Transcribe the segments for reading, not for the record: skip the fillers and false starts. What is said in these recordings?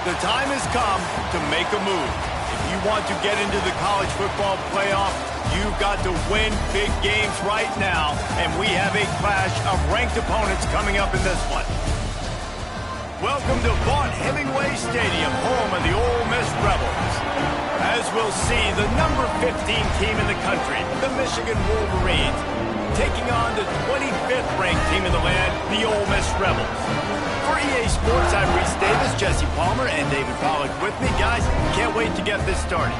The time has come to make a move. If you want to get into the college football playoff, you've got to win big games right now, and we have a clash of ranked opponents coming up in this one. Welcome to Vaught-Hemingway Stadium, home of the Ole Miss Rebels. As we'll see, the number 15 team in the country, the Michigan Wolverines, taking on the 25th ranked team in the land, the Ole Miss Rebels. For EA Sports, I'm Reese Davis, Jesse Palmer, and David Pollack with me. Guys, can't wait to get this started.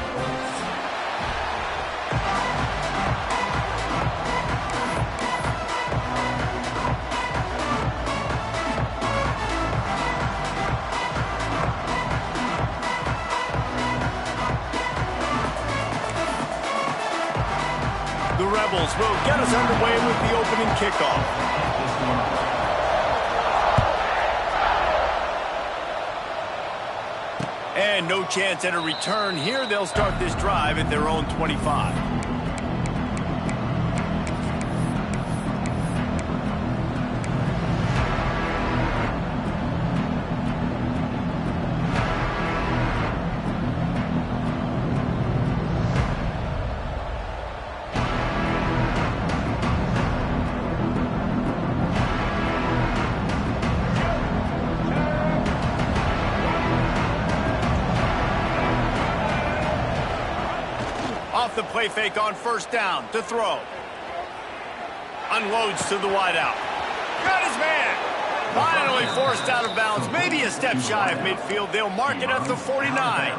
The Rebels will get us underway with the opening kickoff. And no chance at a return here. They'll start this drive at their own 25. Off the play fake on first down to throw. Unloads to the wideout. Got his man. Finally forced out of bounds. Maybe a step shy of midfield. They'll mark it at the 49.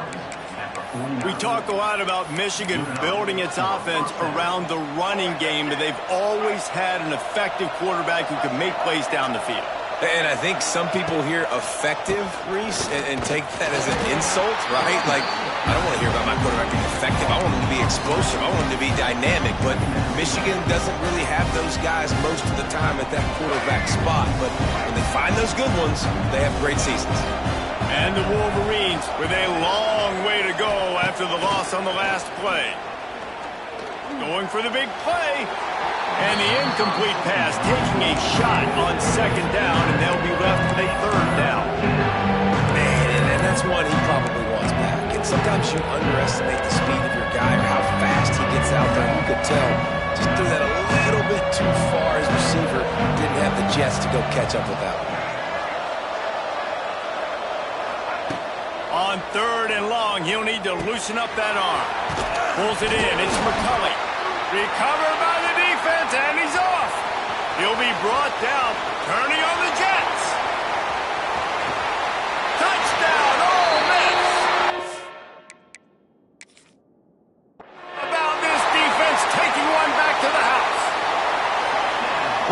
We talk a lot about Michigan building its offense around the running game, but they've always had an effective quarterback who can make plays down the field. And I think some people hear effective, Reese, and take that as an insult, right? Like, I don't want to hear about my quarterback being effective. I want him to be explosive. I want him to be dynamic. But Michigan doesn't really have those guys most of the time at that quarterback spot. But when they find those good ones, they have great seasons. And the Wolverines with a long way to go after the loss on the last play. Going for the big play. And the incomplete pass, taking a shot on second down, and they'll be left with a third down. Man, and that's one he probably wants back. And sometimes you underestimate the speed of your guy or how fast he gets out there. You could tell just threw that a little bit too far. His receiver didn't have the jets to go catch up with that one. On third and long, he'll need to loosen up that arm. Pulls it in. It's McCulley. Recovered by the defense, and he's off. He'll be brought down, turning on the Jets. Touchdown, Ole Miss. About this defense taking one back to the house.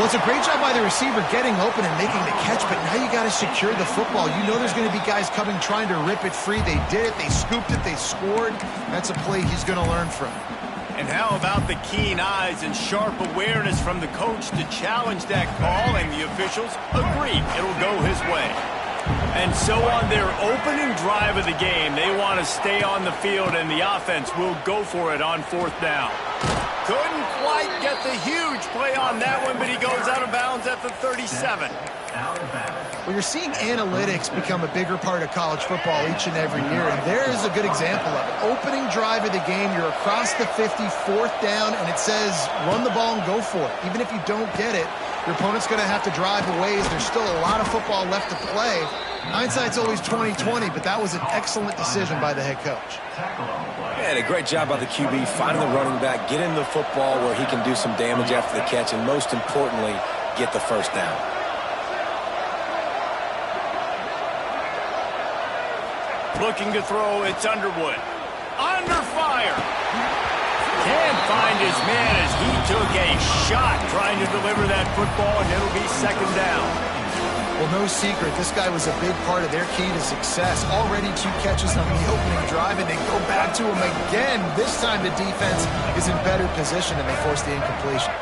Well, it's a great job by the receiver getting open and making the catch, but now you got to secure the football. You know there's going to be guys coming trying to rip it free. They did it. They scooped it. They scored. That's a play he's going to learn from. And how about the keen eyes and sharp awareness from the coach to challenge that call, and the officials agree it'll go his way. And so on their opening drive of the game, they want to stay on the field, and the offense will go for it on fourth down. Couldn't quite get the huge play on that one, but he goes out of bounds at the 37. Well, you're seeing analytics become a bigger part of college football each and every year, and there is a good example of it. Opening drive of the game, you're across the 50, fourth down, and it says run the ball and go for it. Even if you don't get it, your opponent's going to have to drive a ways. There's still a lot of football left to play. Hindsight's always 20/20, but that was an excellent decision by the head coach. And a great job by the QB, finding the running back, getting the football where he can do some damage after the catch, and most importantly, get the first down. Looking to throw, it's Underwood. Under fire. Can't find his man as he took a shot trying to deliver that football, and it'll be second down. Well, no secret, this guy was a big part of their key to success. Already 2 catches on the opening drive, and they go back to him again. This time the defense is in better position, and they force the incompletion.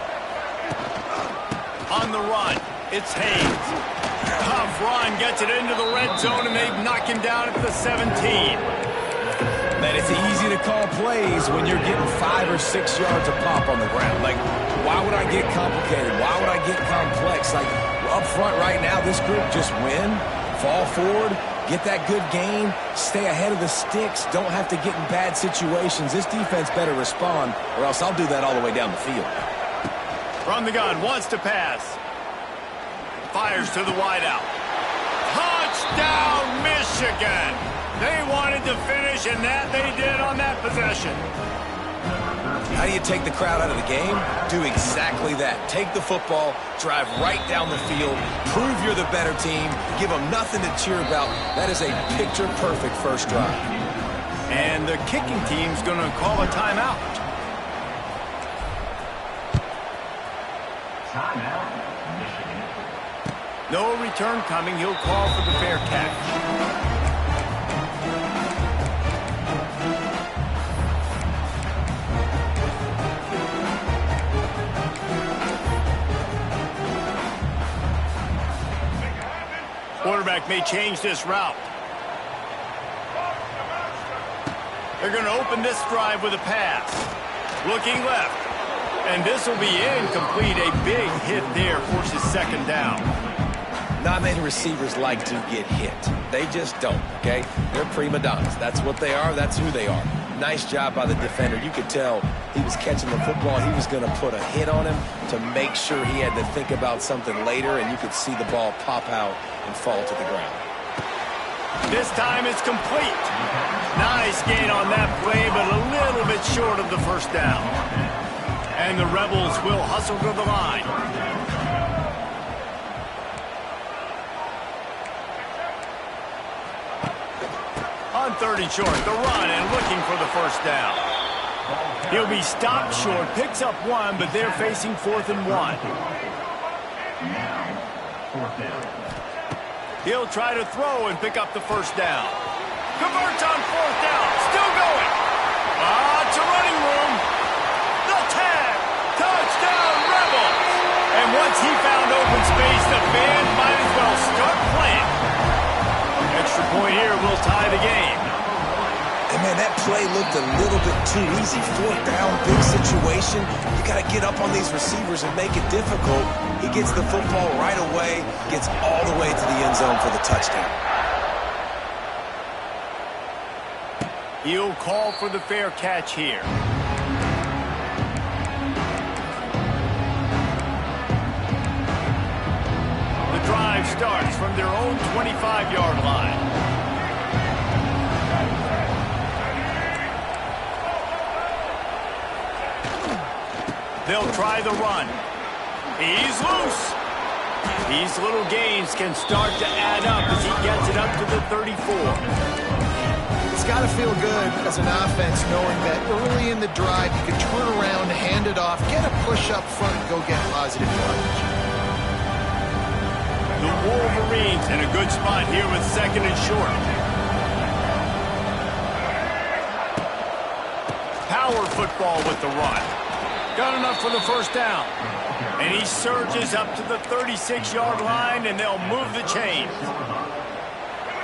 On the run, it's Hayes. Tough run, gets it into the red zone, and they knock him down at the 17. Man, it's easy to call plays when you're getting 5 or 6 yards of pop on the ground. Like, why would I get complicated? Why would I get complex? Like, up front right now, this group just win Fall forward, get that good gain, stay ahead of the sticks, don't have to get in bad situations. This defense better respond, or else I'll do that all the way down the field. From the gun, wants to pass. Fires to the wideout. Touchdown, Michigan! They wanted to finish, and that they did on that possession. How do you take the crowd out of the game? Do exactly that. Take the football, drive right down the field, prove you're the better team, give them nothing to cheer about. That is a picture-perfect first drive. And the kicking team's going to call a timeout. Timeout, Michigan. No return coming. He'll call for the fair catch. Quarterback may change this route. They're going to open this drive with a pass. Looking left. And this will be incomplete. A big hit there forces second down. Not many receivers like to get hit. They just don't, okay? They're prima donnas. That's what they are. That's who they are. Nice job by the defender. You could tell he was catching the football. He was going to put a hit on him to make sure he had to think about something later, and you could see the ball pop out and fall to the ground. This time it's complete. Nice gain on that play, but a little bit short of the first down. And the Rebels will hustle to the line. On 3rd and short, the run and looking for the first down. He'll be stopped short, picks up one, but they're facing 4th and 1. Now, 4th down. He'll try to throw and pick up the first down. Converts on 4th down, still going. It's a running room. The tag, touchdown Rebels. And once he found open space, the band might as well start playing. Extra point here will tie the game. And, man, that play looked a little bit too easy. 4th down, big situation. You got to get up on these receivers and make it difficult. He gets the football right away, gets all the way to the end zone for the touchdown. He'll call for the fair catch here. The drive starts from their own 25-yard line. They'll try the run. He's loose. These little gains can start to add up as he gets it up to the 34. It's got to feel good as an offense knowing that early in the drive you can turn around, hand it off, get a push up front, and go get positive yardage. The Wolverines in a good spot here with 2nd and short. Power football with the run. Got enough for the first down. And he surges up to the 36-yard line, and they'll move the chains.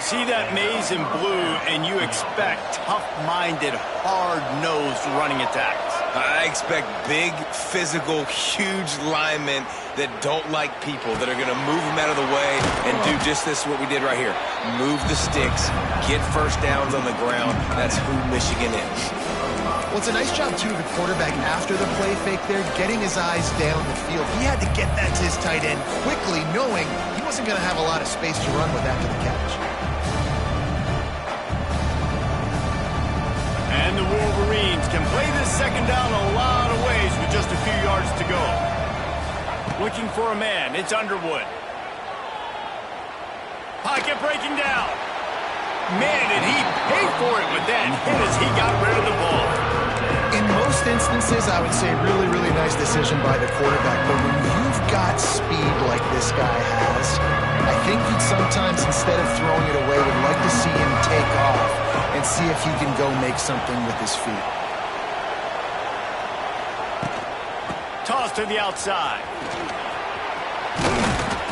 See that maze in blue, and you expect tough-minded, hard-nosed running attacks. I expect big, physical, huge linemen that don't like people, that are going to move them out of the way and do just this, what we did right here. Move the sticks, get first downs on the ground. That's who Michigan is. Well, it's a nice job, too, of the quarterback after the play fake there, getting his eyes down the field. He had to get that to his tight end quickly, knowing he wasn't going to have a lot of space to run with after the catch. And the Wolverines can play this second down a lot of ways with just a few yards to go. Looking for a man, it's Underwood. Pocket breaking down. Man, did he pay for it with that hit as he got rid of the ball. In most instances, I would say really, really nice decision by the quarterback. But when you've got speed like this guy has, I think you'd sometimes, instead of throwing it away, would like to see him take off and see if he can go make something with his feet. Toss to the outside.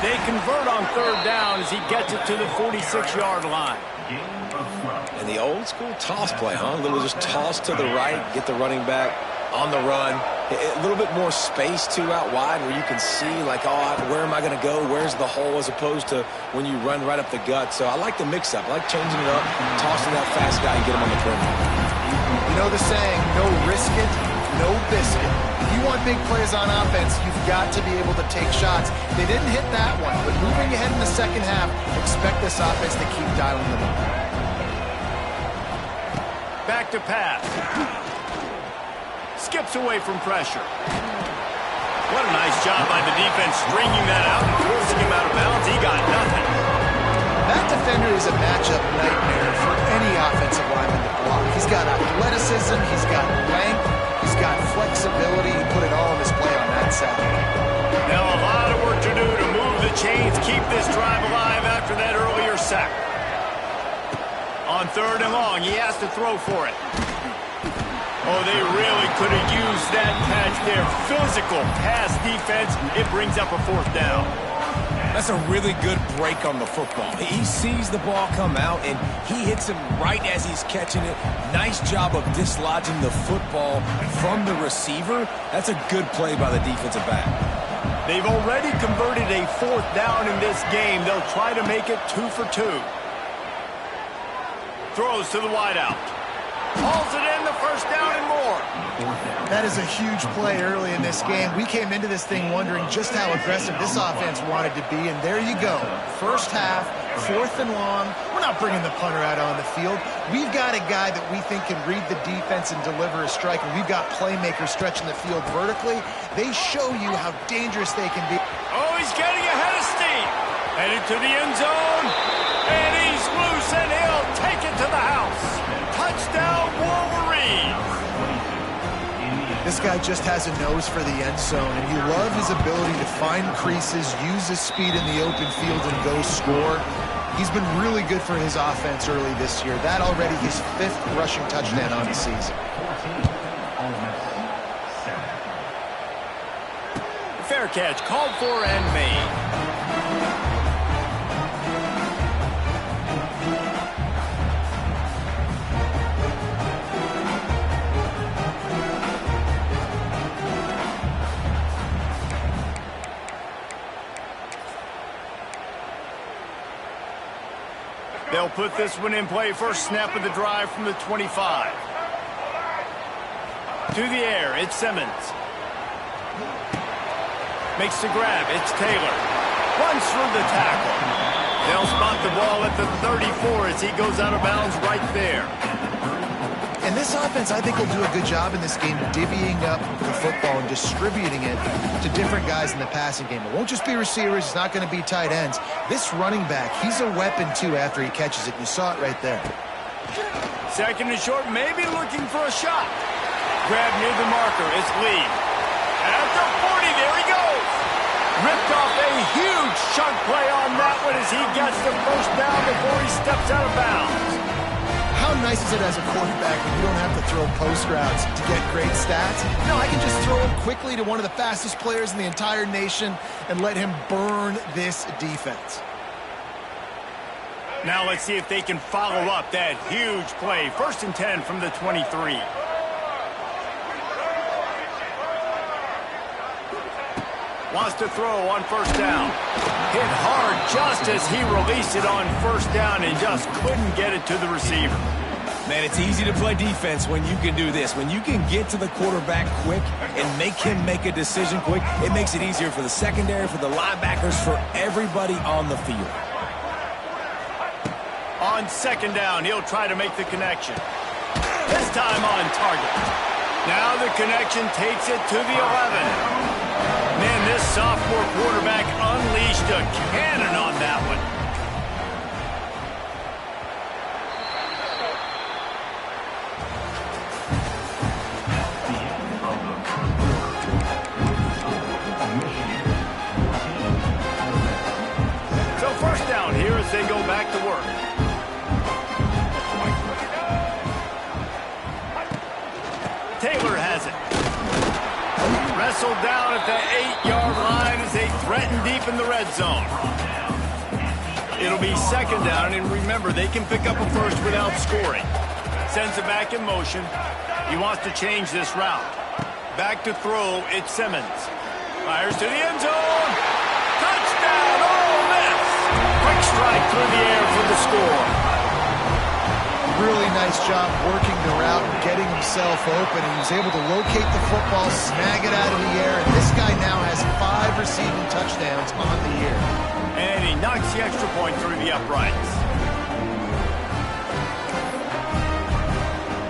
They convert on 3rd down as he gets it to the 46-yard line. And the old school toss play, huh? A little just toss to the right, get the running back on the run. A little bit more space, too, out wide where you can see, like, oh, where am I going to go? Where's the hole, as opposed to when you run right up the gut. So I like the mix-up. I like changing it up, tossing that fast guy and get him on the perimeter. You know the saying, no risk it, no biscuit. If you want big plays on offense, you've got to be able to take shots. They didn't hit that one, but moving ahead in the second half, expect this offense to keep dialing them up. Back to pass. Skips away from pressure. What a nice job by the defense stringing that out and forcing him out of bounds. He got nothing. That defender is a matchup nightmare for any offensive lineman to block. He's got athleticism, he's got length, he's got flexibility. He put it all on display on that side. Now a lot of work to do to move the chains, keep this drive alive after that earlier sack. On 3rd and long, he has to throw for it. Oh, they really could have used that catch there. Physical pass defense. It brings up a 4th down. That's a really good break on the football. He sees the ball come out, and he hits him right as he's catching it. Nice job of dislodging the football from the receiver. That's a good play by the defensive back. They've already converted a 4th down in this game. They'll try to make it 2 for 2. Throws to the wideout. Hauls it in, the 1st down and more. That is a huge play early in this game. We came into this thing wondering just how aggressive this offense wanted to be, and there you go. First half, 4th and long. We're not bringing the punter out on the field. We've got a guy that we think can read the defense and deliver a strike, and we've got playmakers stretching the field vertically. They show you how dangerous they can be. Oh, he's getting ahead of steam. Headed to the end zone, and he's loose, and he'll take it to the house. Touchdown, Wolverines. This guy just has a nose for the end zone, and you love his ability to find creases, use his speed in the open field, and go score. He's been really good for his offense early this year. That already his 5th rushing touchdown on the season. Fair catch, called for and made. They'll put this one in play. First snap of the drive from the 25. To the air, it's Simmons. Makes the grab, it's Taylor. Runs through the tackle. They'll spot the ball at the 34 as he goes out of bounds right there. And this offense, I think, will do a good job in this game divvying up the football and distributing it to different guys in the passing game. It won't just be receivers. It's not going to be tight ends. This running back, he's a weapon, too, after he catches it. You saw it right there. 2nd and short, maybe looking for a shot. Grab near the marker, it's Lee. At the 40, there he goes. Ripped off a huge chunk play on that one as he gets the 1st down before he steps out of bounds. How nice is it as a quarterback when you don't have to throw post routes to get great stats? No, I can just throw it quickly to one of the fastest players in the entire nation and let him burn this defense. Now let's see if they can follow up that huge play. 1st and 10 from the 23. Wants to throw on 1st down. Hit hard just as he released it on 1st down and just couldn't get it to the receiver. Man, it's easy to play defense when you can do this. When you can get to the quarterback quick and make him make a decision quick, it makes it easier for the secondary, for the linebackers, for everybody on the field. On 2nd down, he'll try to make the connection. This time on target. Now the connection takes it to the 11. Man, this sophomore quarterback unleashed a cannon on that one. So 1st down here as they go back to work. Taylor has it. Wrestled down at the 8-yard line as they threaten deep in the red zone. It'll be 2nd down, and remember, they can pick up a 1st without scoring. Sends it back in motion. He wants to change this route. Back to throw, it's Simmons. Fires to the end zone. Touchdown, Ole Miss. Quick strike through the air for the score. Really nice job working the route and getting himself open. He was able to locate the football, snag it out of the air, and this guy now has 5 receiving touchdowns on the year. And he knocks the extra point through the uprights.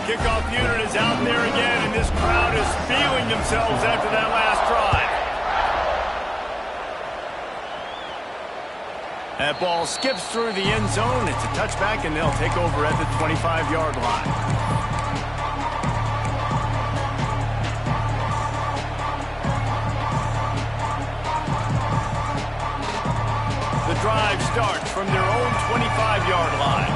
Kickoff unit is out there again, and this crowd is feeling themselves after that last drive. That ball skips through the end zone. It's a touchback, and they'll take over at the 25-yard line. The drive starts from their own 25-yard line.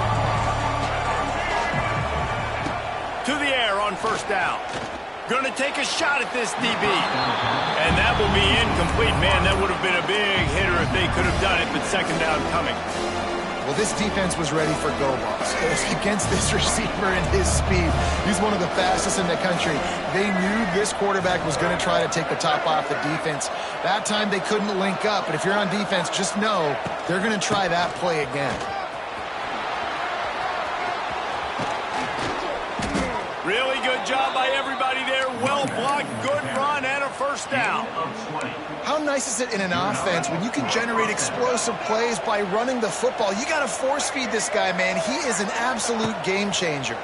To the air on first down. Going to take a shot at this DB. And that will be incomplete. Man, that would have been a big hitter if they could have done it, but second down coming. Well, this defense was ready for go balls. Against this receiver and his speed, he's one of the fastest in the country. They knew this quarterback was going to try to take the top off the defense. That time they couldn't link up, but if you're on defense, just know they're going to try that play again. Really good job by everybody there. Well blocked, good run, and a first down. How nice is it in an offense when you can generate explosive plays by running the football? You got to force feed this guy, man. He is an absolute game changer.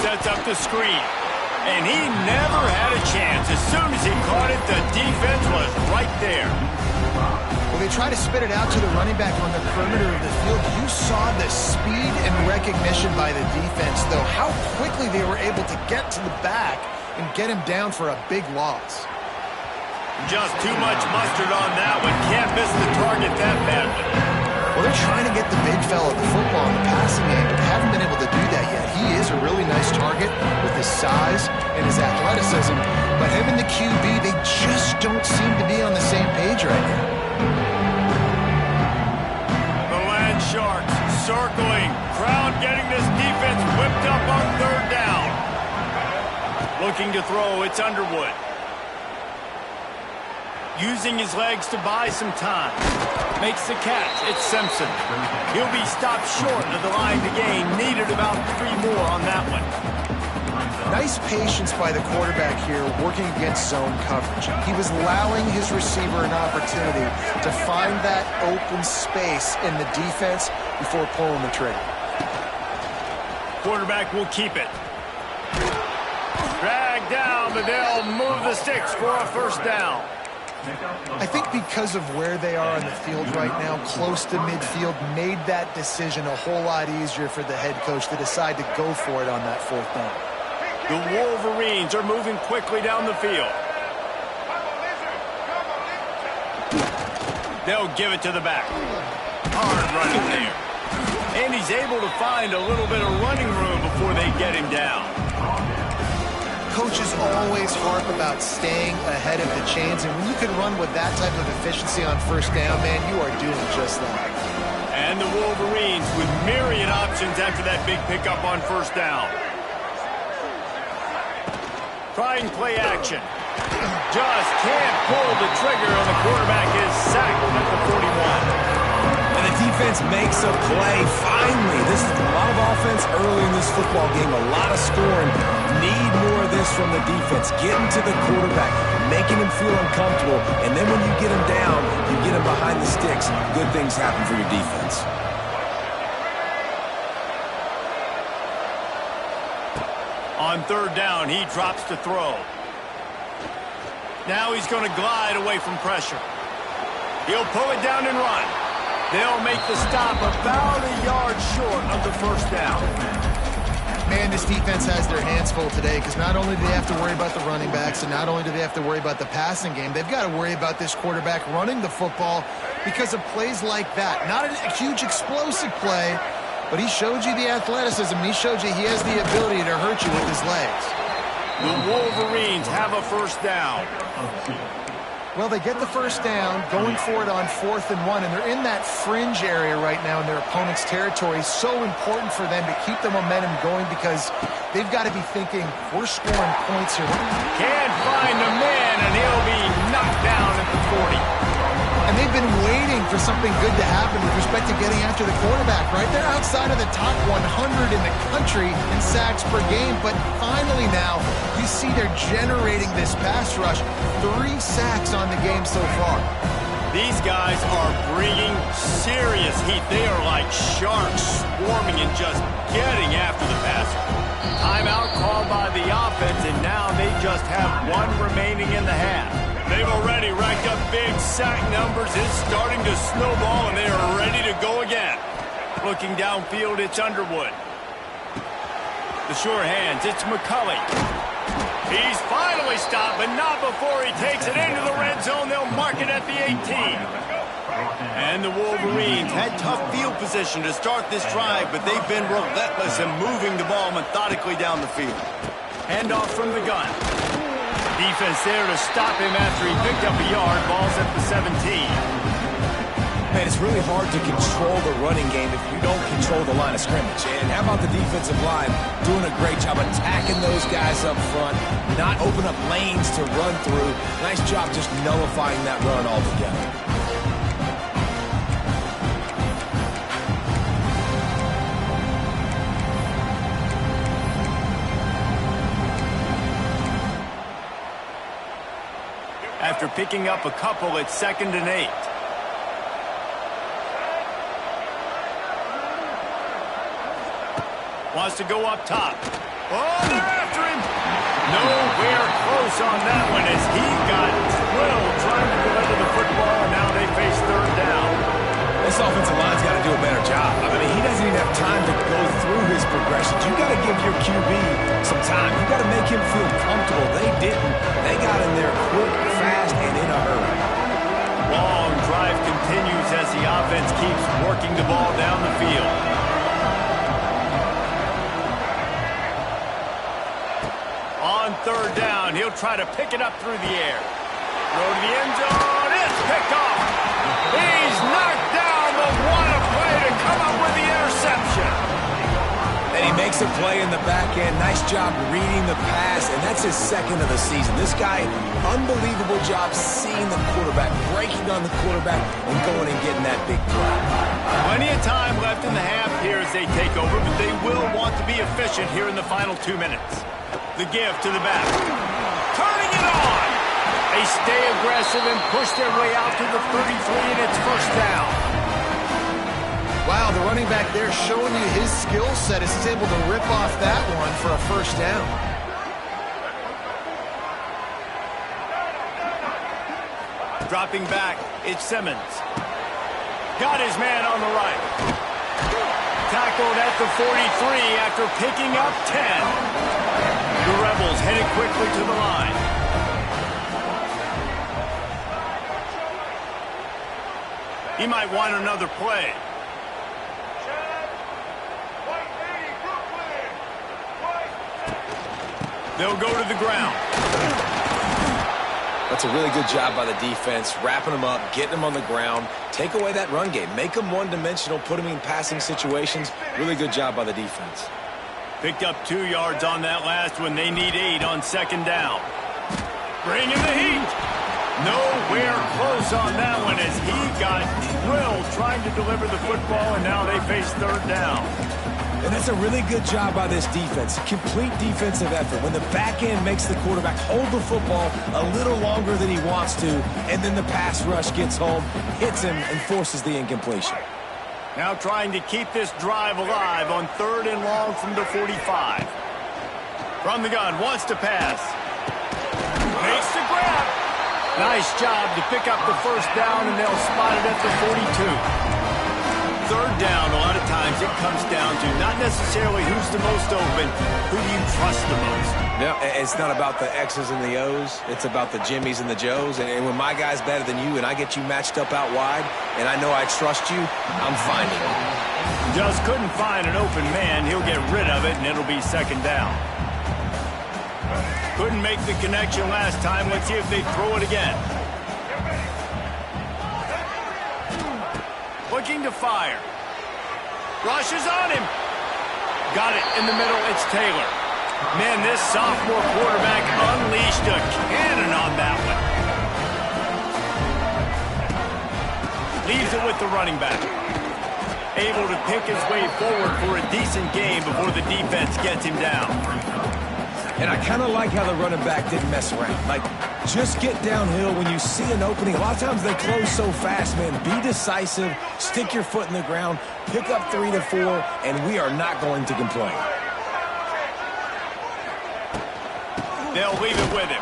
Sets up the screen. And he never had a chance. As soon as he caught it, the defense was right there. Well, they try to spit it out to the running back on the perimeter of the field. You saw the speed and recognition by the defense, though. How quickly they were able to get to the back and get him down for a big loss. Just too much mustard on that one. Can't miss the target that badly. Well, they're trying to get the big fella the football in the passing game, but haven't been able to do that yet. He is a really nice target with his size and his athleticism, but him and the QB, they just don't seem to be on the same page right now. The Land Sharks circling. Crowd getting this defense whipped up on third down. Looking to throw, it's Underwood. Using his legs to buy some time. Makes the catch. It's Simpson. He'll be stopped short of the line to gain. Needed about 3 more on that one. Nice patience by the quarterback here working against zone coverage. He was allowing his receiver an opportunity to find that open space in the defense before pulling the trigger. Quarterback will keep it. Drag down, but they'll move the sticks for a first down. I think because of where they are on the field right now, close to midfield, made that decision a whole lot easier for the head coach to decide to go for it on that fourth down. The Wolverines are moving quickly down the field. They'll give it to the back. Hard running there. And he's able to find a little bit of running room before they get him down. Coaches always harp about staying ahead of the chains, and when you can run with that type of efficiency on first down, man, you are doing just that. And the Wolverines with myriad options after that big pickup on first down. Trying play action. Just can't pull the trigger, and the quarterback is sacked at the 41. And the defense makes a play. Finally, this is a lot of offense early in this football game, a lot of scoring. Need more of this from the defense. Getting to the quarterback, making him feel uncomfortable, and then when you get him down, you get him behind the sticks. Good things happen for your defense. On third down, he drops to throw. Now he's going to glide away from pressure. He'll pull it down and run. They'll make the stop about a yard short of the first down. Man, this defense has their hands full today because not only do they have to worry about the running backs and not only do they have to worry about the passing game, they've got to worry about this quarterback running the football because of plays like that. Not a huge explosive play, but he showed you the athleticism. He showed you he has the ability to hurt you with his legs. The Wolverines have a first down. Well, they get the first down, going for it on 4th and 1, and they're in that fringe area right now in their opponent's territory. So important for them to keep the momentum going because they've got to be thinking, we're scoring points here. Can't find the man, and he'll be knocked down at the 40. And they've been waiting for something good to happen with respect to getting after the quarterback, right? They're outside of the top 100 in the country in sacks per game, but finally now you see they're generating this pass rush. 3 sacks on the game so far. These guys are bringing serious heat. They are like sharks swarming and just getting after the passer. Timeout called by the offense, and now they just have 1 remaining in the half. They've already racked up big sack numbers. It's starting to snowball, and they are ready to go again. Looking downfield, it's Underwood. The sure hands, it's McCulley. He's finally stopped, but not before he takes it into the red zone. They'll mark it at the 18. And the Wolverines had tough field position to start this drive, but they've been relentless in moving the ball methodically down the field. Handoff from the gun. Defense there to stop him after he picked up a yard. Ball's at the 17. Man, it's really hard to control the running game if you don't control the line of scrimmage. And how about the defensive line doing a great job attacking those guys up front, not open up lanes to run through. Nice job just nullifying that run altogether. After picking up a couple, it's 2nd and 8. Wants to go up top. Oh, they're after him. Nowhere close on that one as he got drilled trying to deliver the football, and now they face 3rd down. This offensive line's got to do a better job. I mean, he doesn't even have time to go through his progressions. You got to give your QB some time. You got to make him feel comfortable. They didn't. They got in there quick, fast, and in a hurry. Long drive continues as the offense keeps working the ball down the field. On 3rd down, he'll try to pick it up through the air. Throw to the end zone. It's picked off. He's knocked down, but what a play to come up with the interception. And he makes a play in the back end. Nice job reading the pass, and that's his 2nd of the season. This guy, unbelievable job seeing the quarterback, breaking on the quarterback, and going and getting that big play. Plenty of time left in the half here as they take over, but they will want to be efficient here in the final 2 minutes. The give to the back. Turning it on. They stay aggressive and push their way out to the 33, and it's 1st down. Wow, the running back there showing you his skill set as he's able to rip off that one for a 1st down. Dropping back, it's Simmons. Got his man on the right. Tackled at the 43 after picking up 10. The Rebels headed quickly to the line. He might want another play. They'll go to the ground. That's a really good job by the defense, wrapping them up, getting them on the ground, take away that run game, make them one-dimensional, put them in passing situations. Really good job by the defense. Picked up 2 yards on that last one. They need 8 on 2nd down. Bringing the heat. Nowhere close on that one as he got drilled trying to deliver the football, and now they face 3rd down. And that's a really good job by this defense. Complete defensive effort. When the back end makes the quarterback hold the football a little longer than he wants to, and then the pass rush gets home, hits him, and forces the incompletion. Now trying to keep this drive alive on 3rd and long from the 45. From the gun, wants to pass. Makes the grab. Nice job to pick up the 1st down, and they'll spot it at the 42. 3rd down, a lot of times it comes down to not necessarily who's the most open, who do you trust the most. Yeah, it's not about the X's and the O's. It's about the Jimmys and the Joes. And when my guy's better than you and I get you matched up out wide and I know I trust you, I'm finding it. Just couldn't find an open man. He'll get rid of it, and it'll be 2nd down. Couldn't make the connection last time. Let's see if they throw it again. Looking to fire. Rushes on him. Got it in the middle. It's Taylor. Man, this sophomore quarterback unleashed a cannon on that one. Leaves it with the running back. Able to pick his way forward for a decent game before the defense gets him down. And I kind of like how the running back didn't mess around. Like, just get downhill when you see an opening. A lot of times they close so fast, man. Be decisive, stick your foot in the ground, pick up 3 to 4, and we are not going to complain. They'll leave it with him.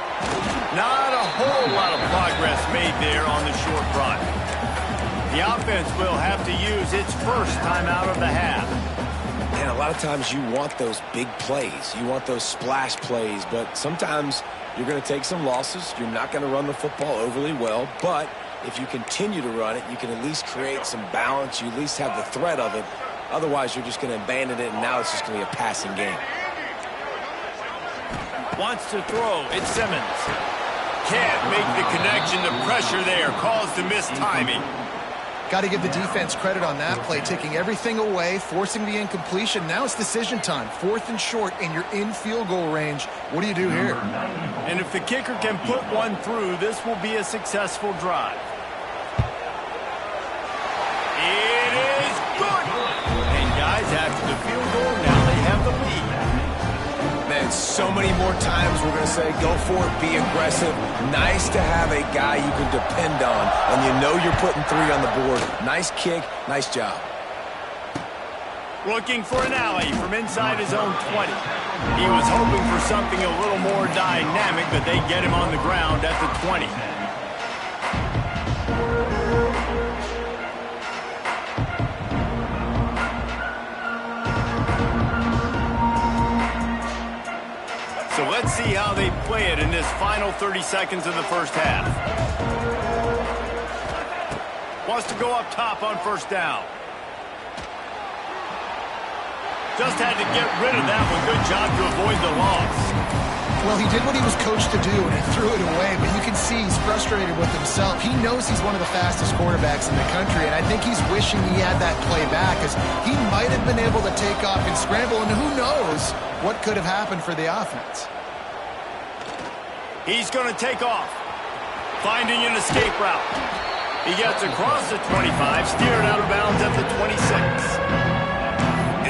Not a whole lot of progress made there on the short run. The offense will have to use its first timeout of the half. And a lot of times you want those big plays. You want those splash plays, but sometimes you're going to take some losses. You're not going to run the football overly well, but if you continue to run it, you can at least create some balance. You at least have the threat of it. Otherwise, you're just going to abandon it, and now it's just going to be a passing game. Wants to throw. It's Simmons. Can't make the connection. The pressure there caused the missed timing. Got to give the defense credit on that play, taking everything away, forcing the incompletion. Now it's decision time. 4th and short, and you're in field goal range. What do you do here? And if the kicker can put one through, this will be a successful drive. It is good. And guys, after the field goal, now they have the lead. Man, so many more times we're going to say, go for it, be aggressive. Nice to have a guy you can depend on, and you know you're putting 3 on the board. Nice kick, nice job. Looking for an alley from inside his own 20. He was hoping for something a little more dynamic, but they get him on the ground at the 20. So let's see how they play it in this final 30 seconds of the first half. Wants to go up top on first down. Just had to get rid of that one. Good job to avoid the loss. Well, he did what he was coached to do, and he threw it away, but you can see he's frustrated with himself. He knows he's one of the fastest quarterbacks in the country, and I think he's wishing he had that play back, because he might have been able to take off and scramble, and who knows what could have happened for the offense. He's going to take off, finding an escape route. He gets across the 25, steered out of bounds at the 26.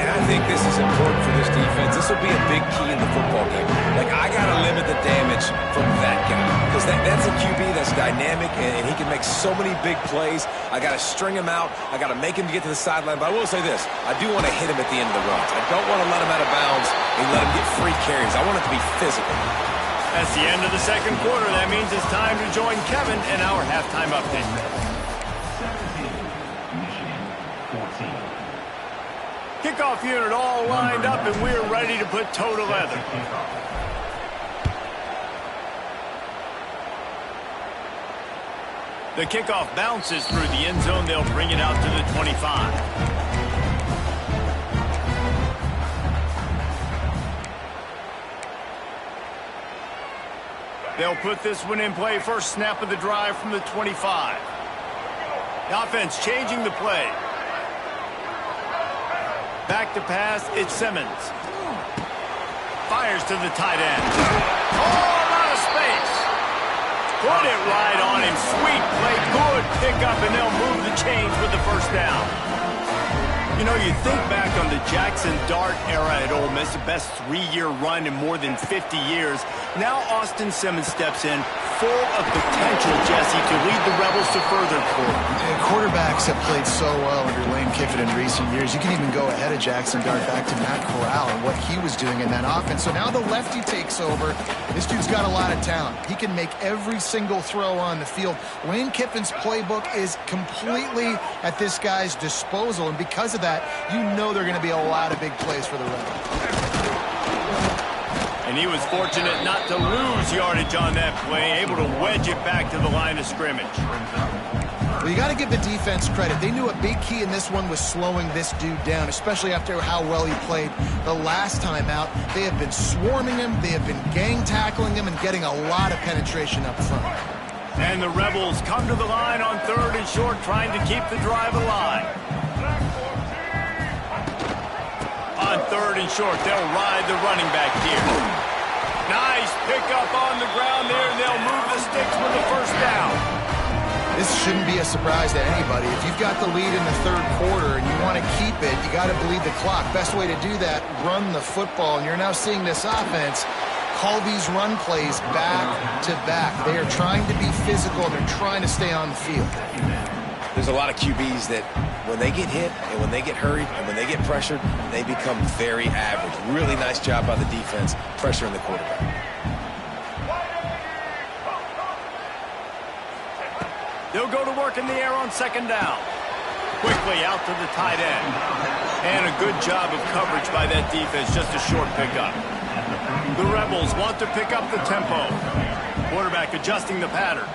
And I think this is important for this defense. This will be a big key in the football game. Like, I got to limit the damage from that guy, because that's a QB that's dynamic, and he can make so many big plays. I got to string him out. I got to make him get to the sideline. But I will say this. I do want to hit him at the end of the runs. I don't want to let him out of bounds and let him get free carries. I want it to be physical. That's the end of the second quarter. That means it's time to join Kevin in our halftime update. 17, Michigan, 14. Kickoff unit all lined up, and we're ready to put toe to leather. The kickoff bounces through the end zone. They'll bring it out to the 25. They'll put this one in play. First snap of the drive from the 25. The offense changing the play. Back to pass, it's Simmons. Fires to the tight end. Oh, out of space. Put it right on him. Sweet play, good pickup, and they'll move the chains with the first down. You know, you think back on the Jackson Dart era at Ole Miss, the best 3-year run in more than 50 years. Now Austin Simmons steps in, full of potential, Jesse, to lead the Rebels to further forward. Quarterbacks have played so well under Lane Kiffin in recent years. You can even go ahead of Jackson Dart back to Matt Corral and what he was doing in that offense. So now the lefty takes over. This dude's got a lot of talent. He can make every single throw on the field. Lane Kiffin's playbook is completely at this guy's disposal, and because of that, you know there are going to be a lot of big plays for the Rebels. And he was fortunate not to lose yardage on that play, able to wedge it back to the line of scrimmage. Well, you got to give the defense credit. They knew a big key in this one was slowing this dude down, especially after how well he played the last time out. They have been swarming him, they have been gang tackling him, and getting a lot of penetration up front. And the Rebels come to the line on 3rd and short, trying to keep the drive alive. On 3rd and short, they'll ride the running back here. Nice pickup on the ground there, and they'll move the sticks with the first down. This shouldn't be a surprise to anybody. If you've got the lead in the 3rd quarter and you want to keep it, you got to bleed the clock. Best way to do that, run the football. And you're now seeing this offense call these run plays back to back. They are trying to be physical. They're trying to stay on the field. There's a lot of QBs that when they get hit and when they get hurried and when they get pressured, they become very average. Really nice job by the defense pressuring the quarterback. They'll go to work in the air on 2nd down. Quickly out to the tight end. And a good job of coverage by that defense, just a short pickup. The Rebels want to pick up the tempo. Quarterback adjusting the pattern.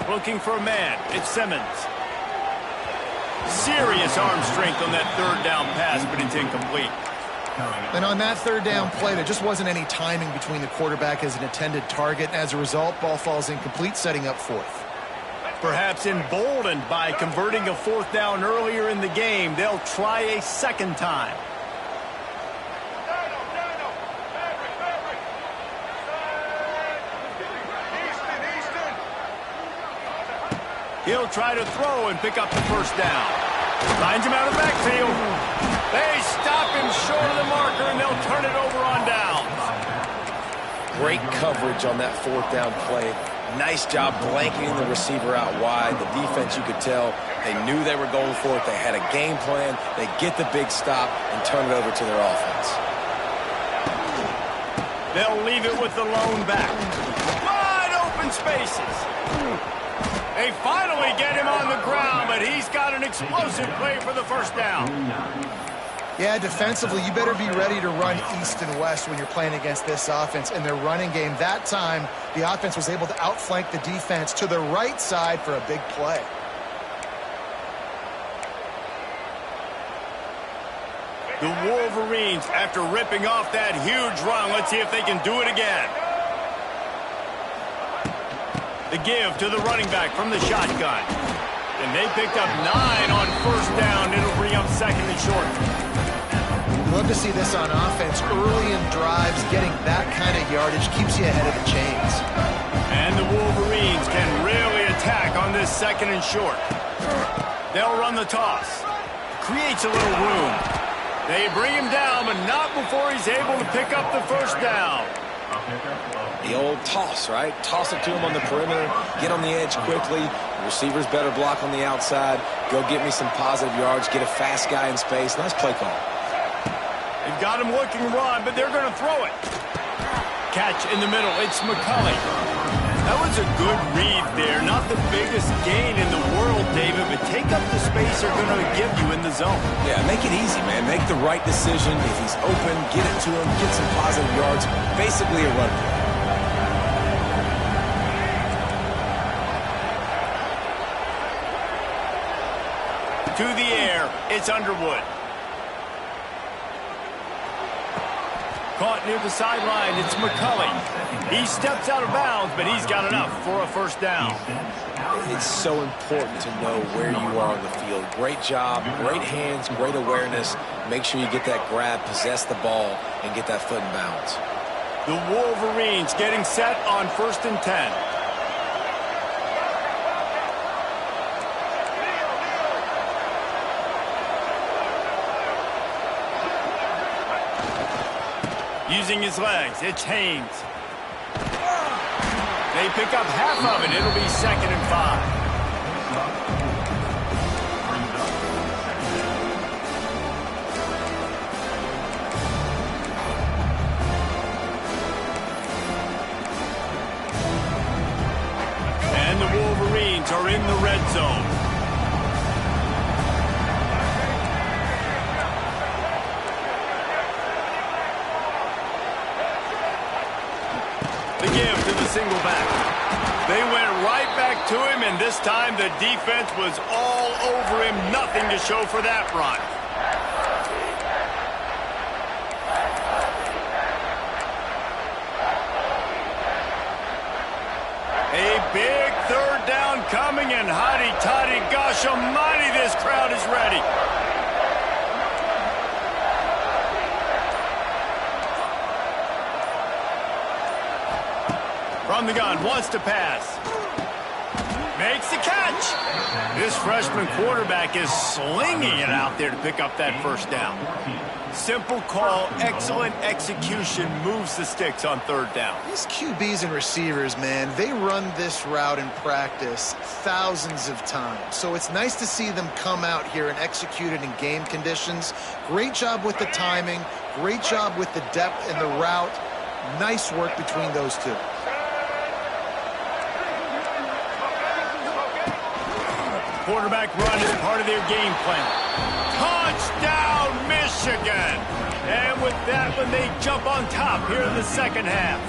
Looking for a man. It's Simmons. Serious arm strength on that 3rd down pass, but it's incomplete. And on that 3rd down play, there just wasn't any timing between the quarterback as an intended target. As a result, ball falls incomplete, setting up 4th. Perhaps emboldened by converting a 4th down earlier in the game, they'll try a 2nd time. He'll try to throw and pick up the 1st down. Finds him out of the backfield. They stop him short of the marker, and they'll turn it over on downs. Great coverage on that 4th down play. Nice job blanketing the receiver out wide. The defense, you could tell, they knew they were going for it. They had a game plan. They get the big stop and turn it over to their offense. They'll leave it with the lone back. Wide open spaces. They finally get him on the ground, but he's got an explosive play for the 1st down. Yeah, defensively, you better be ready to run east and west when you're playing against this offense. In their running game, that time, the offense was able to outflank the defense to the right side for a big play. The Wolverines, after ripping off that huge run, let's see if they can do it again. The give to the running back from the shotgun. And they picked up 9 on 1st down. It'll bring up 2nd and short. Love to see this on offense. Early in drives, getting that kind of yardage keeps you ahead of the chains. And the Wolverines can really attack on this 2nd and short. They'll run the toss. Creates a little room. They bring him down, but not before he's able to pick up the 1st down. The old toss, right? Toss it to him on the perimeter, get on the edge quickly. The receivers better block on the outside. Go get me some positive yards, get a fast guy in space. Nice play call. They've got him looking run, but they're going to throw it. Catch in the middle. It's McCulley. That was a good read there. Not the biggest gain in the world, David, but take up the space they're going to give you in the zone. Yeah, make it easy, man. Make the right decision. If he's open, get it to him, get some positive yards. Basically a run play. To the air, it's Underwood. Caught near the sideline, it's McCulley. He steps out of bounds, but he's got enough for a 1st down. It's so important to know where you are on the field. Great job, great hands, great awareness. Make sure you get that grab, possess the ball, and get that foot in bounds. The Wolverines getting set on 1st and 10. Using his legs, it's Haynes. They pick up half of it. It'll be 2nd and 5. And the Wolverines are in the red zone. The give to the single back. They went right back to him, and this time the defense was all over him. Nothing to show for that run. gosh almighty, this crowd is ready. From the gun, wants to pass. Makes the catch. This freshman quarterback is slinging it out there to pick up that first down. Simple call, excellent execution, moves the sticks on third down. These QBs and receivers, man, they run this route in practice thousands of times. So it's nice to see them come out here and execute it in game conditions. Great job with the timing. Great job with the depth and the route. Nice work between those two. Quarterback run is part of their game plan. Touchdown, Michigan! And with that one, they jump on top here in the second half.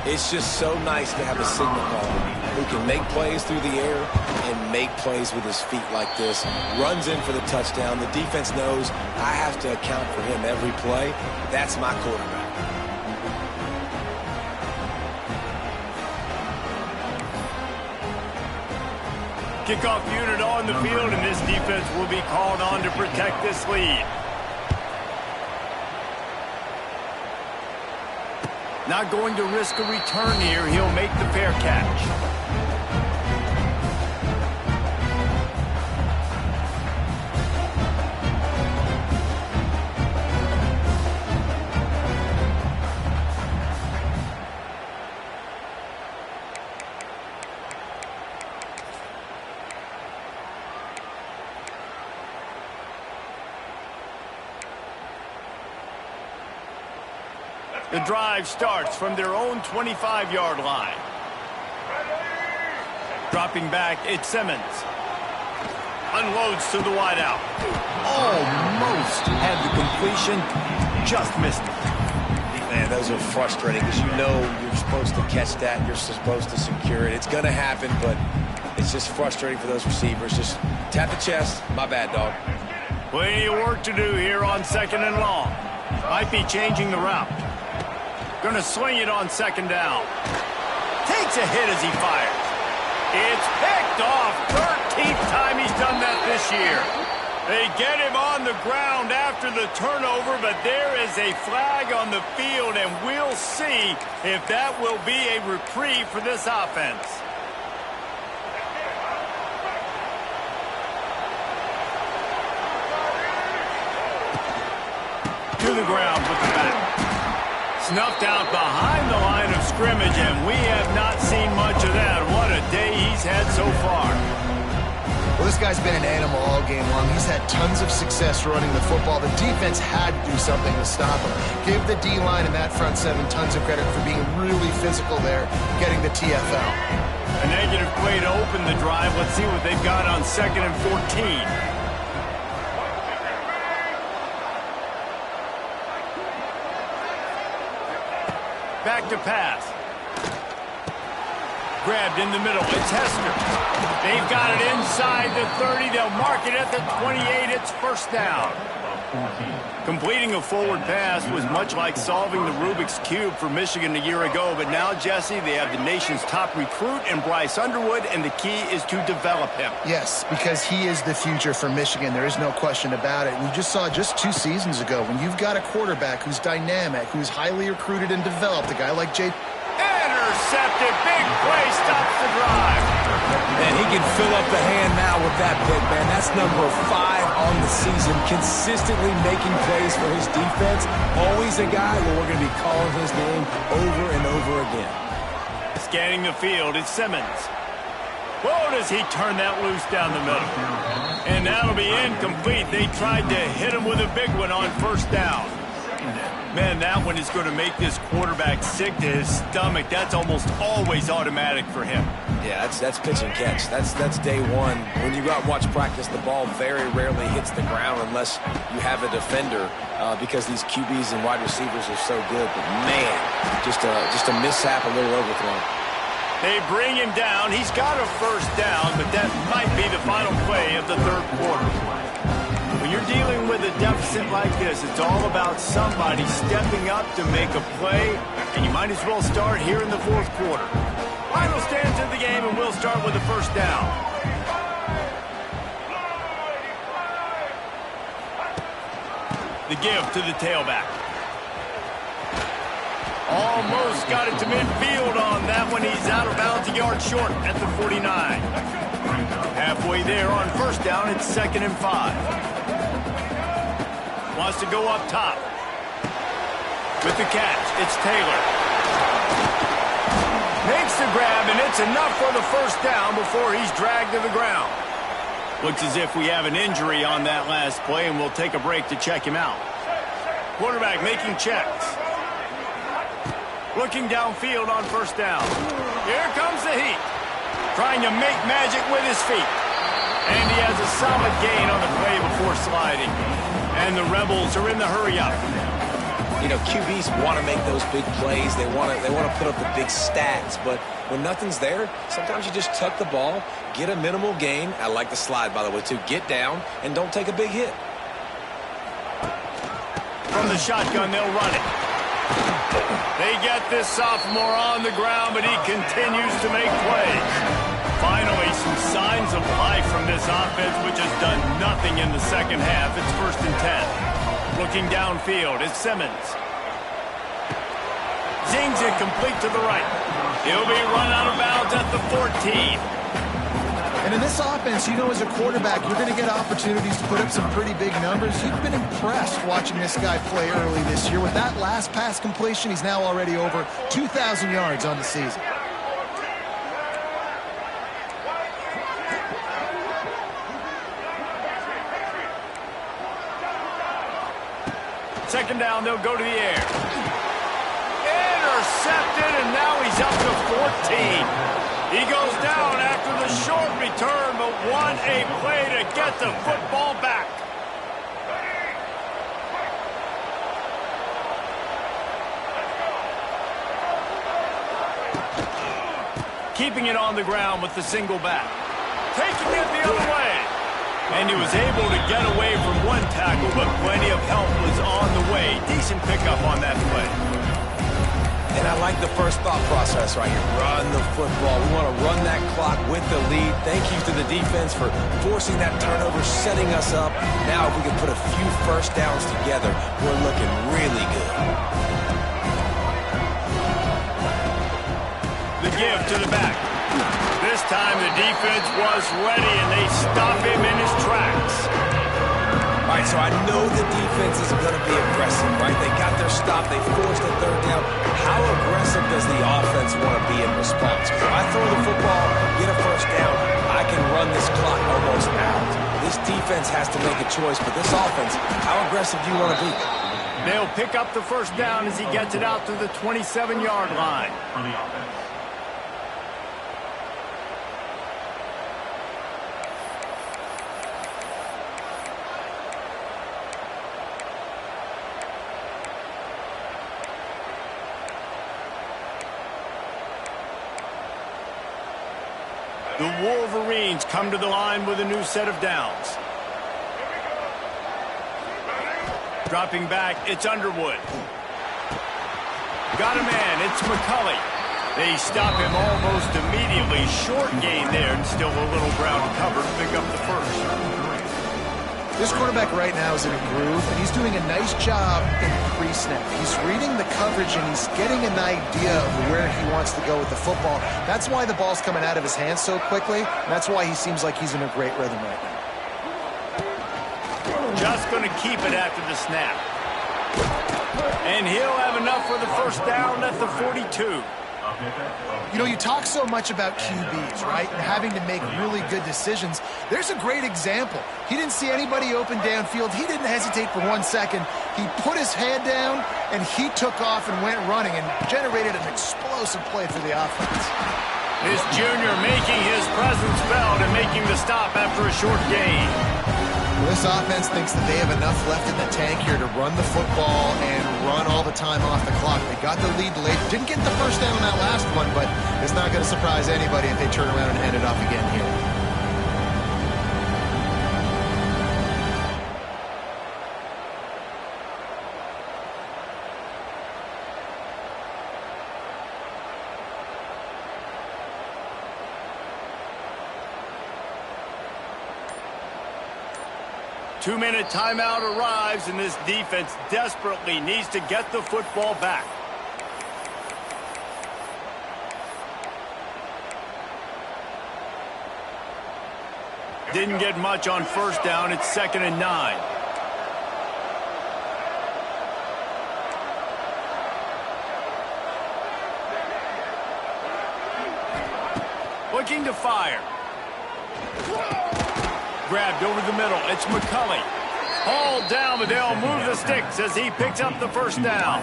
It's just so nice to have a signal caller who can make plays through the air and make plays with his feet like this. Runs in for the touchdown. The defense knows I have to account for him every play. That's my quarterback. Kickoff unit on the field, and this defense will be called on to protect this lead. Not going to risk a return here. He'll make the fair catch. The drive starts from their own 25-yard line. Dropping back, it's Simmons. Unloads to the wideout. Almost had the completion, just missed it. Man, those are frustrating because you know you're supposed to catch that. You're supposed to secure it. It's going to happen, but it's just frustrating for those receivers. Just tap the chest. My bad, dog. Plenty of work to do here on second and long. Might be changing the route. Gonna swing it on second down. Takes a hit as he fires. It's picked off. 13th time he's done that this year. They get him on the ground after the turnover, but there is a flag on the field, and we'll see if that will be a reprieve for this offense. To the ground with the back. Snuffed out behind the line of scrimmage, and we have not seen much of that. What a day he's had so far. Well, this guy's been an animal all game long. He's had tons of success running the football. The defense had to do something to stop him. Give the D-line and that front seven tons of credit for being really physical there, getting the TFL. A negative play to open the drive. Let's see what they've got on 2nd and 14. Back to pass. Grabbed in the middle. It's Hester. They've got it inside the 30. They'll mark it at the 28. It's first down. Completing a forward pass was much like solving the Rubik's Cube for Michigan a year ago, but now, Jesse, they have the nation's top recruit in Bryce Underwood, and the key is to develop him. Yes, because he is the future for Michigan. There is no question about it. And you just saw just 2 seasons ago, when you've got a quarterback who's dynamic, who's highly recruited and developed, a guy like Jay. Intercepted. Big play. Stops the drive. And he can fill up the hand now with that pick, man. That's number 5 on the season, consistently making plays for his defense. Always a guy where we're going to be calling his name over and over again. Scanning the field, it's Simmons. Whoa, does he turn that loose down the middle. And that'll be incomplete. They tried to hit him with a big one on first down. Man, that one is going to make this quarterback sick to his stomach. That's almost always automatic for him. Yeah, that's pitch and catch. That's day one. When you go out and watch practice, the ball very rarely hits the ground unless you have a defender because these QBs and wide receivers are so good. But, man, just a mishap, a little overthrown. They bring him down. He's got a first down, but that might be the final play of the third quarter. When you're dealing with a deficit like this, it's all about somebody stepping up to make a play, and you might as well start here in the fourth quarter. Final stands of the game, and we'll start with the first down. The give to the tailback. Almost got it to midfield on that one. He's out of bounds, a yard short at the 49. Halfway there on first down, it's 2nd and 5. Wants to go up top. With the catch, it's Taylor. Makes the grab, and it's enough for the first down before he's dragged to the ground. Looks as if we have an injury on that last play, and we'll take a break to check him out. Quarterback making checks. Looking downfield on first down. Here comes the heat. Trying to make magic with his feet. And he has a solid gain on the play before sliding. And the Rebels are in the hurry-up. You know, QBs want to make those big plays. They want to put up the big stats. But when nothing's there, sometimes you just tuck the ball, get a minimal gain. I like the slide, by the way, too. Get down and don't take a big hit. From the shotgun, they'll run it. They get this sophomore on the ground, but he continues to make plays. Finally, some signs of life from this offense, which has done nothing in the second half. It's 1st and 10. Looking downfield, it's Simmons. Zings it complete to the right. He'll be run out of bounds at the 14. And in this offense, you know, as a quarterback, you're going to get opportunities to put up some pretty big numbers. You've been impressed watching this guy play early this year. With that last pass completion, he's now already over 2,000 yards on the season. Second down, they'll go to the air. Intercepted, and now he's up to 14. He goes down after the short return, but won a play to get the football back. Keeping it on the ground with the single back. Taking it the other way. And he was able to get away from one tackle, but plenty of help was on the way. Decent pickup on that play. And I like the first thought process right here. Run the football. We want to run that clock with the lead. Thank you to the defense for forcing that turnover, setting us up. Now, if we can put a few first downs together, we're looking really good. The give to the back. This time the defense was ready, and they stop him in his tracks. All right, so I know the defense is going to be aggressive, right? They got their stop. They forced a third down. How aggressive does the offense want to be in response? Because if I throw the football, get a first down, I can run this clock almost out. This defense has to make a choice, but this offense, how aggressive do you want to be? They'll pick up the first down as he gets it out to the 27-yard line. For the offense. The Wolverines come to the line with a new set of downs. Dropping back, it's Underwood. Got a man, it's McCulley. They stop him almost immediately. Short gain there, and still a little ground to cover to pick up the first. This quarterback right now is in a groove, and he's doing a nice job in pre-snap. He's reading the coverage, and he's getting an idea of where he wants to go with the football. That's why the ball's coming out of his hands so quickly, and that's why he seems like he's in a great rhythm right now. Just going to keep it after the snap. And he'll have enough for the first down at the 42. You know, you talk so much about QBs, right, and having to make really good decisions. There's a great example. He didn't see anybody open downfield. He didn't hesitate for 1 second. He put his head down, and he took off and went running and generated an explosive play for the offense. This junior making his presence felt and making the stop after a short gain. Well, this offense thinks that they have enough left in the tank here to run the football and run all the time off the clock. They got the lead late. Didn't get the first down on that last one, but it's not going to surprise anybody if they turn around and hand it off again here. 2-minute timeout arrives, and this defense desperately needs to get the football back. Didn't get much on first down. It's 2nd and 9. Looking to fire. Grabbed over the middle. It's McCulley. Hauled down, but they'll move the sticks as he picks up the first down.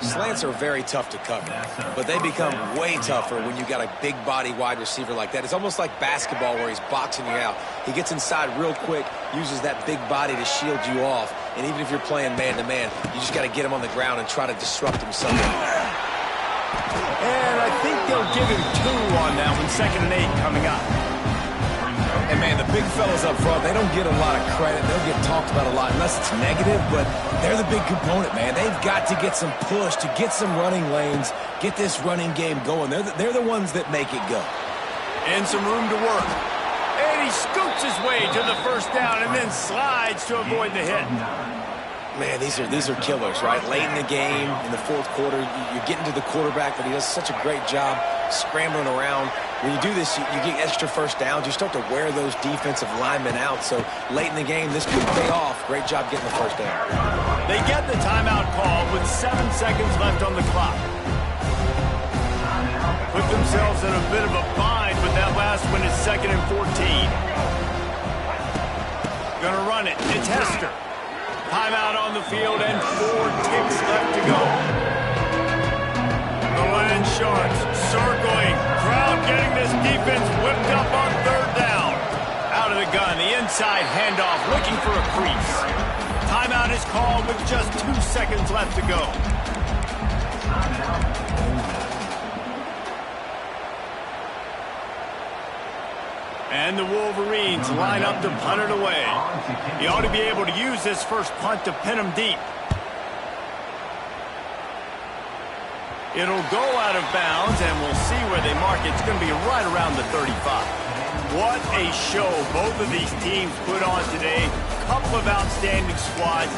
Slants are very tough to cover, but they become way tougher when you got a big body wide receiver like that. It's almost like basketball where he's boxing you out. He gets inside real quick, uses that big body to shield you off, and even if you're playing man-to-man, you just got to get him on the ground and try to disrupt him somehow. And I think they'll give him 2 on that one. 2nd and 8 coming up. And, man, the big fellas up front, they don't get a lot of credit. They don't get talked about a lot unless it's negative, but they're the big component, man. They've got to get some push, to get some running lanes, get this running game going. They're the ones that make it go. And some room to work. And he scoops his way to the first down and then slides to avoid the hit. Man, these are killers, right? Late in the game, in the fourth quarter, you're getting to the quarterback, but he does such a great job scrambling around. When you do this, you get extra first downs. You start to wear those defensive linemen out. So late in the game, this could pay off. Great job getting the first down. They get the timeout call with 7 seconds left on the clock. Put themselves in a bit of a bind, but that last one is 2nd and 14. Gonna run it. It's Hester. Timeout on the field and 4 ticks left to go. The Lion Sharks circling. Crowd getting this defense whipped up on 3rd down. Out of the gun, the inside handoff looking for a crease. Timeout is called with just 2 seconds left to go. And the Wolverines line up to punt it away. He ought to be able to use this first punt to pin him deep. It'll go out of bounds, and we'll see where they mark it. It's going to be right around the 35. What a show both of these teams put on today. Couple of outstanding squads.